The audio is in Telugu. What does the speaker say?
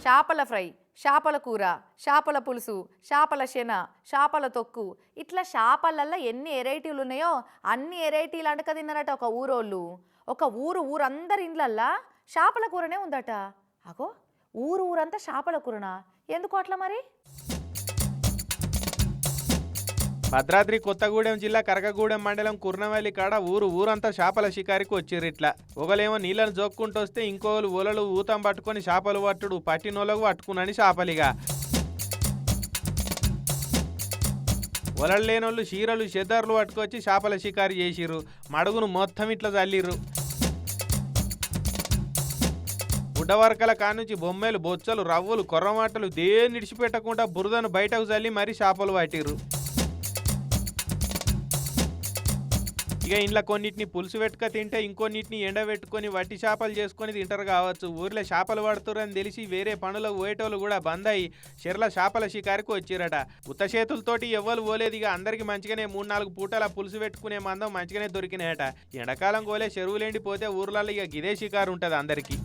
చేపల ఫ్రై, చేపల కూర, చేపల పులుసు, చేపల శెన, చేపల తొక్కు, ఇట్లా చేపలల్లో ఎన్ని వెరైటీలు ఉన్నాయో అన్ని వెరైటీలు అంటక తిన్నారట ఒక ఊరోళ్ళు. ఒక ఊరందరి ఇండ్లల్లా చేపల కూరనే ఉందట. అగో ఊరంతా చేపల కూరనా? ఎందుకు అట్లా మరి? భద్రాద్రి కొత్తగూడెం జిల్లా కరకగూడెం మండలం కుర్నవల్లి కాడ ఊరంతా చేపల షికారికి వచ్చిర్రు. ఇట్లా ఒకలేమో నీళ్ళని జోక్కుంటూ వస్తే ఇంకోళ్ళు ఒలలు ఊతం పట్టుకొని చేపలు పట్టుడు, పట్టినోళ్ళకు పట్టుకునని చేపలిగా. ఒలలు లేనోళ్ళు చీరలు చెద్దర్లు పట్టుకొచ్చి చేపల షికారు చేసిర్రు. మడుగును మొత్తం ఇట్లా చల్లిర్రు. గుడ్డవరకల కానుంచి బొమ్మలు, బొచ్చలు, రవ్వలు, కొర్రమాటలు దేన్ని ఇడిచిపెట్టకుండా బురదను బయటకు చల్లి మరీ చేపలు పట్టిర్రు. ఇక ఇంట్లో కొన్నిటిని పులుసు పెట్టుక తింటే ఇంకొన్నిటిని ఎండబెట్టుకొని వట్టి చేపలు చేసుకొని తింటారు కావచ్చు. ఊర్లో చేపలు పడుతురని తెలిసి వేరే పనులకు పోయేటోళ్ళు కూడా బంద్ అయ్యి చెర్ల చేపల షికారికి వచ్చిరట. ఉత్త చేతులతోటి ఎవ్వరు పోలేదు. ఇక అందరికి మంచిగానే 3-4 పూటల పులుసు పెట్టుకునే మందం మంచిగానే దొరికినాయట. ఎండాకాలం కోలే చెరువులేండిపోతే ఊర్లలో ఇక గిదే షికారు ఉంటుంది అందరికీ.